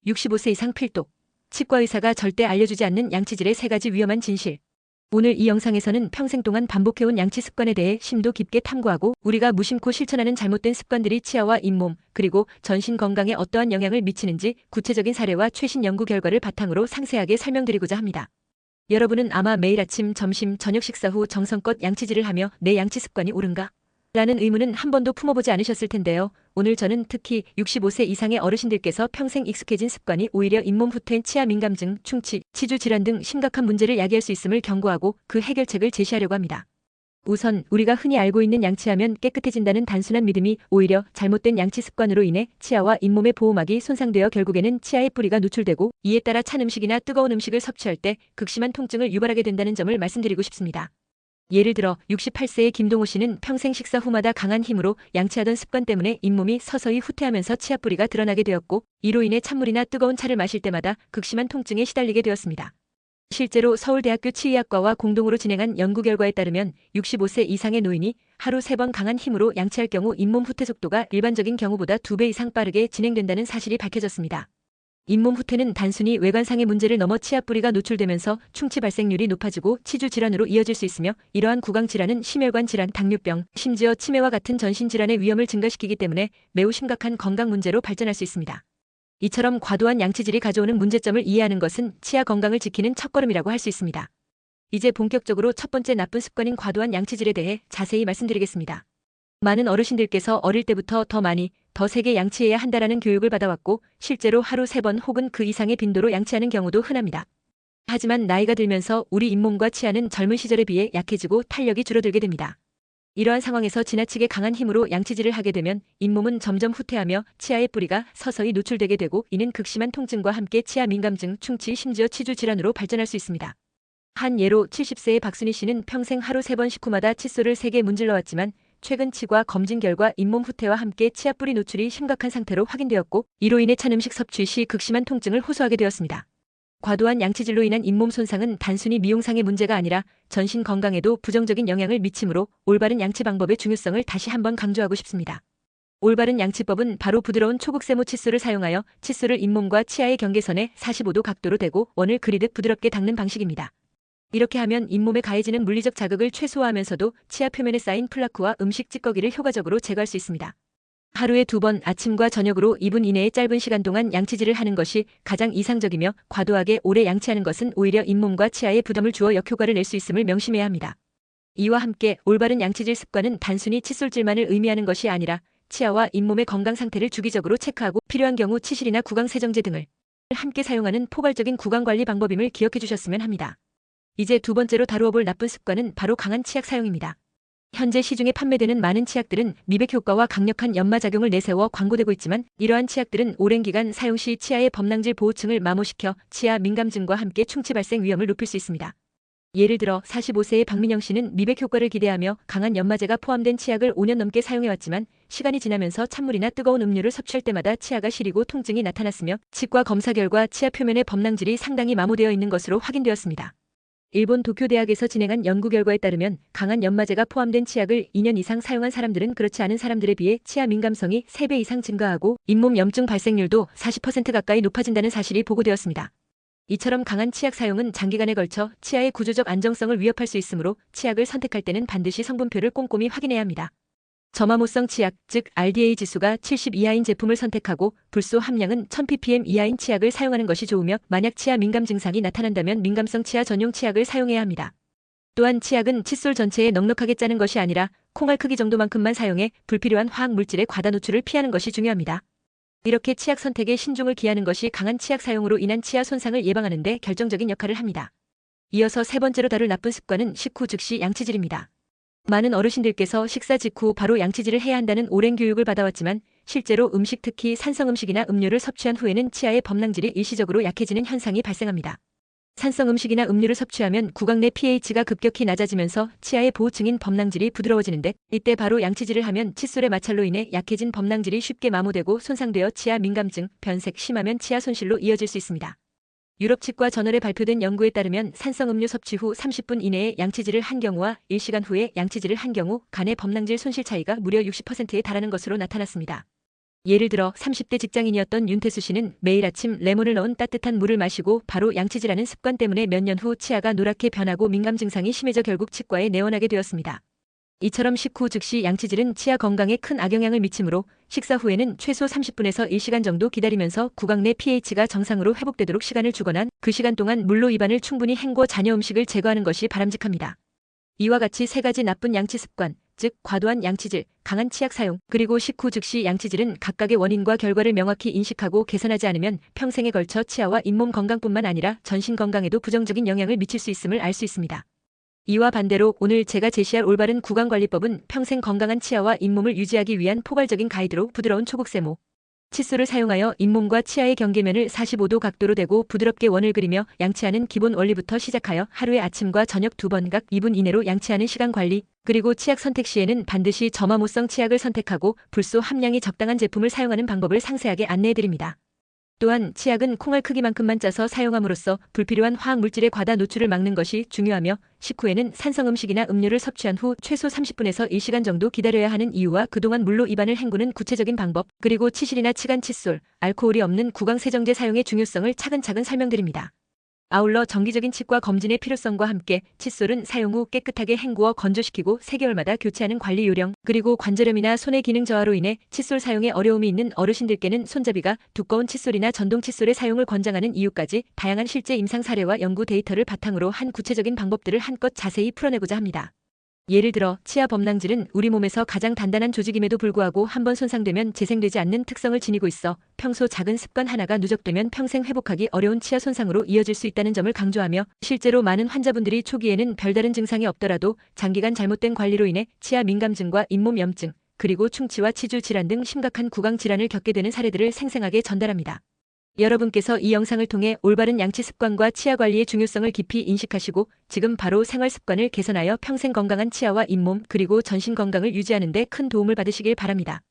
65세 이상 필독. 치과 의사가 절대 알려주지 않는 양치질의 3가지 위험한 진실. 오늘 이 영상에서는 평생 동안 반복해온 양치 습관에 대해 심도 깊게 탐구하고 우리가 무심코 실천하는 잘못된 습관들이 치아와 잇몸 그리고 전신 건강에 어떠한 영향을 미치는지 구체적인 사례와 최신 연구 결과를 바탕으로 상세하게 설명드리고자 합니다. 여러분은 아마 매일 아침, 점심, 저녁 식사 후 정성껏 양치질을 하며 내 양치 습관이 옳은가? 라는 의문은 한 번도 품어보지 않으셨을 텐데요. 오늘 저는 특히 65세 이상의 어르신들께서 평생 익숙해진 습관이 오히려 잇몸 후퇴, 치아 민감증, 충치, 치주 질환 등 심각한 문제를 야기할 수 있음을 경고하고 그 해결책을 제시하려고 합니다. 우선 우리가 흔히 알고 있는 양치하면 깨끗해진다는 단순한 믿음이 오히려 잘못된 양치 습관으로 인해 치아와 잇몸의 보호막이 손상되어 결국에는 치아의 뿌리가 노출되고 이에 따라 찬 음식이나 뜨거운 음식을 섭취할 때 극심한 통증을 유발하게 된다는 점을 말씀드리고 싶습니다. 예를 들어 68세의 김동호 씨는 평생 식사 후마다 강한 힘으로 양치하던 습관 때문에 잇몸이 서서히 후퇴하면서 치아뿌리가 드러나게 되었고 이로 인해 찬물이나 뜨거운 차를 마실 때마다 극심한 통증에 시달리게 되었습니다. 실제로 서울대학교 치의학과와 공동으로 진행한 연구 결과에 따르면 65세 이상의 노인이 하루 3번 강한 힘으로 양치할 경우 잇몸 후퇴 속도가 일반적인 경우보다 2배 이상 빠르게 진행된다는 사실이 밝혀졌습니다. 잇몸 후퇴는 단순히 외관상의 문제를 넘어 치아뿌리가 노출되면서 충치 발생률이 높아지고 치주 질환으로 이어질 수 있으며 이러한 구강 질환은 심혈관 질환, 당뇨병, 심지어 치매와 같은 전신 질환의 위험을 증가시키기 때문에 매우 심각한 건강 문제로 발전할 수 있습니다. 이처럼 과도한 양치질이 가져오는 문제점을 이해하는 것은 치아 건강을 지키는 첫걸음이라고 할 수 있습니다. 이제 본격적으로 첫 번째 나쁜 습관인 과도한 양치질에 대해 자세히 말씀드리겠습니다. 많은 어르신들께서 어릴 때부터 더 많이, 더 세게 양치해야 한다라는 교육을 받아왔고 실제로 하루 3번 혹은 그 이상의 빈도로 양치하는 경우도 흔합니다. 하지만 나이가 들면서 우리 잇몸과 치아는 젊은 시절에 비해 약해지고 탄력이 줄어들게 됩니다. 이러한 상황에서 지나치게 강한 힘으로 양치질을 하게 되면 잇몸은 점점 후퇴하며 치아의 뿌리가 서서히 노출되게 되고 이는 극심한 통증과 함께 치아 민감증, 충치, 심지어 치주 질환으로 발전할 수 있습니다. 한 예로 70세의 박순희 씨는 평생 하루 3번 식후마다 칫솔을 3개 문질러왔지만 최근 치과 검진 결과 잇몸 후퇴와 함께 치아뿌리 노출이 심각한 상태로 확인되었고 이로 인해 찬 음식 섭취 시 극심한 통증을 호소하게 되었습니다. 과도한 양치질로 인한 잇몸 손상은 단순히 미용상의 문제가 아니라 전신 건강에도 부정적인 영향을 미치므로 올바른 양치 방법의 중요성을 다시 한번 강조하고 싶습니다. 올바른 양치법은 바로 부드러운 초극세모 칫솔을 사용하여 칫솔을 잇몸과 치아의 경계선에 45도 각도로 대고 원을 그리듯 부드럽게 닦는 방식입니다. 이렇게 하면 잇몸에 가해지는 물리적 자극을 최소화하면서도 치아 표면에 쌓인 플라크와 음식 찌꺼기를 효과적으로 제거할 수 있습니다. 하루에 2번 아침과 저녁으로 2분 이내의 짧은 시간 동안 양치질을 하는 것이 가장 이상적이며 과도하게 오래 양치하는 것은 오히려 잇몸과 치아에 부담을 주어 역효과를 낼 수 있음을 명심해야 합니다. 이와 함께 올바른 양치질 습관은 단순히 칫솔질만을 의미하는 것이 아니라 치아와 잇몸의 건강 상태를 주기적으로 체크하고 필요한 경우 치실이나 구강세정제 등을 함께 사용하는 포괄적인 구강관리 방법임을 기억해 주셨으면 합니다. 이제 두 번째로 다루어 볼 나쁜 습관은 바로 강한 치약 사용입니다. 현재 시중에 판매되는 많은 치약들은 미백 효과와 강력한 연마작용을 내세워 광고되고 있지만 이러한 치약들은 오랜 기간 사용 시 치아의 범랑질 보호층을 마모시켜 치아 민감증과 함께 충치 발생 위험을 높일 수 있습니다. 예를 들어 45세의 박민영 씨는 미백 효과를 기대하며 강한 연마제가 포함된 치약을 5년 넘게 사용해왔지만 시간이 지나면서 찬물이나 뜨거운 음료를 섭취할 때마다 치아가 시리고 통증이 나타났으며 치과 검사 결과 치아 표면의 범랑질이 상당히 마모되어 있는 것으로 확인되었습니다. 일본 도쿄대학에서 진행한 연구 결과에 따르면 강한 연마제가 포함된 치약을 2년 이상 사용한 사람들은 그렇지 않은 사람들에 비해 치아 민감성이 3배 이상 증가하고 잇몸 염증 발생률도 40% 가까이 높아진다는 사실이 보고되었습니다. 이처럼 강한 치약 사용은 장기간에 걸쳐 치아의 구조적 안정성을 위협할 수 있으므로 치약을 선택할 때는 반드시 성분표를 꼼꼼히 확인해야 합니다. 저마모성 치약, 즉 RDA 지수가 70 이하인 제품을 선택하고 불소 함량은 1000ppm 이하인 치약을 사용하는 것이 좋으며 만약 치아 민감 증상이 나타난다면 민감성 치아 전용 치약을 사용해야 합니다. 또한 치약은 칫솔 전체에 넉넉하게 짜는 것이 아니라 콩알 크기 정도만큼만 사용해 불필요한 화학 물질의 과다 노출을 피하는 것이 중요합니다. 이렇게 치약 선택에 신중을 기하는 것이 강한 치약 사용으로 인한 치아 손상을 예방하는 데 결정적인 역할을 합니다. 이어서 세 번째로 다룰 나쁜 습관은 식후 즉시 양치질입니다. 많은 어르신들께서 식사 직후 바로 양치질을 해야 한다는 오랜 교육을 받아왔지만 실제로 음식 특히 산성 음식이나 음료를 섭취한 후에는 치아의 범랑질이 일시적으로 약해지는 현상이 발생합니다. 산성 음식이나 음료를 섭취하면 구강 내 pH가 급격히 낮아지면서 치아의 보호층인 범랑질이 부드러워지는데 이때 바로 양치질을 하면 칫솔의 마찰로 인해 약해진 범랑질이 쉽게 마모되고 손상되어 치아 민감증, 변색, 심하면 치아 손실로 이어질 수 있습니다. 유럽 치과 저널에 발표된 연구에 따르면 산성 음료 섭취 후 30분 이내에 양치질을 한 경우와 1시간 후에 양치질을 한 경우 간의 범랑질 손실 차이가 무려 60%에 달하는 것으로 나타났습니다. 예를 들어 30대 직장인이었던 윤태수 씨는 매일 아침 레몬을 넣은 따뜻한 물을 마시고 바로 양치질하는 습관 때문에 몇 년 후 치아가 노랗게 변하고 민감 증상이 심해져 결국 치과에 내원하게 되었습니다. 이처럼 식후 즉시 양치질은 치아 건강에 큰 악영향을 미치므로 식사 후에는 최소 30분에서 1시간 정도 기다리면서 구강 내 pH가 정상으로 회복되도록 시간을 주거나 그 시간 동안 물로 입안을 충분히 헹궈 잔여 음식을 제거하는 것이 바람직합니다. 이와 같이 세 가지 나쁜 양치 습관, 즉 과도한 양치질, 강한 치약 사용, 그리고 식후 즉시 양치질은 각각의 원인과 결과를 명확히 인식하고 개선하지 않으면 평생에 걸쳐 치아와 잇몸 건강뿐만 아니라 전신 건강에도 부정적인 영향을 미칠 수 있음을 알 수 있습니다. 이와 반대로 오늘 제가 제시할 올바른 구강관리법은 평생 건강한 치아와 잇몸을 유지하기 위한 포괄적인 가이드로 부드러운 초극세모 칫솔을 사용하여 잇몸과 치아의 경계면을 45도 각도로 대고 부드럽게 원을 그리며 양치하는 기본 원리부터 시작하여 하루에 아침과 저녁 2번 각 2분 이내로 양치하는 시간 관리, 그리고 치약 선택 시에는 반드시 점화모성 치약을 선택하고 불소 함량이 적당한 제품을 사용하는 방법을 상세하게 안내해드립니다. 또한 치약은 콩알 크기만큼만 짜서 사용함으로써 불필요한 화학 물질의 과다 노출을 막는 것이 중요하며 식후에는 산성 음식이나 음료를 섭취한 후 최소 30분에서 1시간 정도 기다려야 하는 이유와 그동안 물로 입안을 헹구는 구체적인 방법, 그리고 치실이나 치간 칫솔, 알코올이 없는 구강 세정제 사용의 중요성을 차근차근 설명드립니다. 아울러 정기적인 치과 검진의 필요성과 함께 칫솔은 사용 후 깨끗하게 헹구어 건조시키고 3개월마다 교체하는 관리 요령, 그리고 관절염이나 손의 기능 저하로 인해 칫솔 사용에 어려움이 있는 어르신들께는 손잡이가 두꺼운 칫솔이나 전동 칫솔의 사용을 권장하는 이유까지 다양한 실제 임상 사례와 연구 데이터를 바탕으로 한 구체적인 방법들을 한껏 자세히 풀어내고자 합니다. 예를 들어 치아 범낭질은 우리 몸에서 가장 단단한 조직임에도 불구하고 한번 손상되면 재생되지 않는 특성을 지니고 있어 평소 작은 습관 하나가 누적되면 평생 회복하기 어려운 치아 손상으로 이어질 수 있다는 점을 강조하며 실제로 많은 환자분들이 초기에는 별다른 증상이 없더라도 장기간 잘못된 관리로 인해 치아 민감증과 잇몸 염증, 그리고 충치와 치주 질환 등 심각한 구강 질환을 겪게 되는 사례들을 생생하게 전달합니다. 여러분께서 이 영상을 통해 올바른 양치 습관과 치아 관리의 중요성을 깊이 인식하시고 지금 바로 생활 습관을 개선하여 평생 건강한 치아와 잇몸 그리고 전신 건강을 유지하는 데 큰 도움을 받으시길 바랍니다.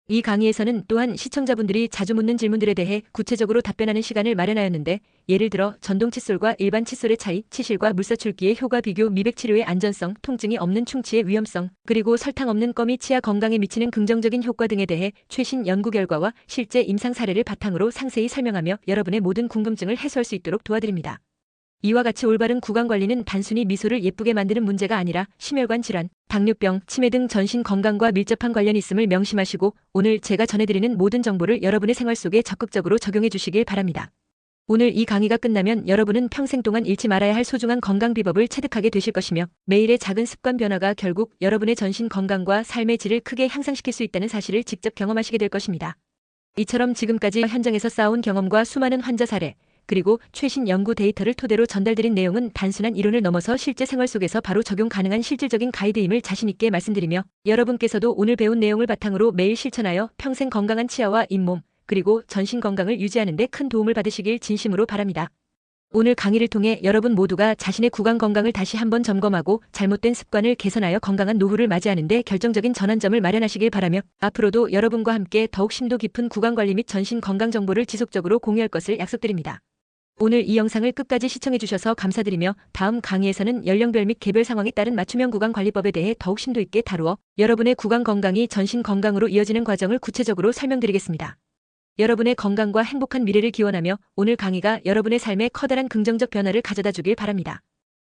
이 강의에서는 또한 시청자분들이 자주 묻는 질문들에 대해 구체적으로 답변하는 시간을 마련하였는데 예를 들어 전동 칫솔과 일반 칫솔의 차이, 치실과 물사출기의 효과 비교, 미백 치료의 안전성, 통증이 없는 충치의 위험성, 그리고 설탕 없는 껌이 치아 건강에 미치는 긍정적인 효과 등에 대해 최신 연구 결과와 실제 임상 사례를 바탕으로 상세히 설명하며 여러분의 모든 궁금증을 해소할 수 있도록 도와드립니다. 이와 같이 올바른 구강 관리는 단순히 미소를 예쁘게 만드는 문제가 아니라 심혈관 질환, 당뇨병, 치매 등 전신 건강과 밀접한 관련이 있음을 명심하시고 오늘 제가 전해드리는 모든 정보를 여러분의 생활 속에 적극적으로 적용해 주시길 바랍니다. 오늘 이 강의가 끝나면 여러분은 평생 동안 잃지 말아야 할 소중한 건강 비법을 체득하게 되실 것이며 매일의 작은 습관 변화가 결국 여러분의 전신 건강과 삶의 질을 크게 향상시킬 수 있다는 사실을 직접 경험하시게 될 것입니다. 이처럼 지금까지 현장에서 쌓아온 경험과 수많은 환자 사례, 그리고 최신 연구 데이터를 토대로 전달드린 내용은 단순한 이론을 넘어서 실제 생활 속에서 바로 적용 가능한 실질적인 가이드임을 자신있게 말씀드리며 여러분께서도 오늘 배운 내용을 바탕으로 매일 실천하여 평생 건강한 치아와 잇몸, 그리고 전신 건강을 유지하는 데 큰 도움을 받으시길 진심으로 바랍니다. 오늘 강의를 통해 여러분 모두가 자신의 구강 건강을 다시 한번 점검하고 잘못된 습관을 개선하여 건강한 노후를 맞이하는 데 결정적인 전환점을 마련하시길 바라며 앞으로도 여러분과 함께 더욱 심도 깊은 구강 관리 및 전신 건강 정보를 지속적으로 공유할 것을 약속드립니다. 오늘 이 영상을 끝까지 시청해주셔서 감사드리며 다음 강의에서는 연령별 및 개별 상황에 따른 맞춤형 구강 관리법에 대해 더욱 심도 있게 다루어 여러분의 구강 건강이 전신 건강으로 이어지는 과정을 구체적으로 설명드리겠습니다. 여러분의 건강과 행복한 미래를 기원하며 오늘 강의가 여러분의 삶에 커다란 긍정적 변화를 가져다 주길 바랍니다.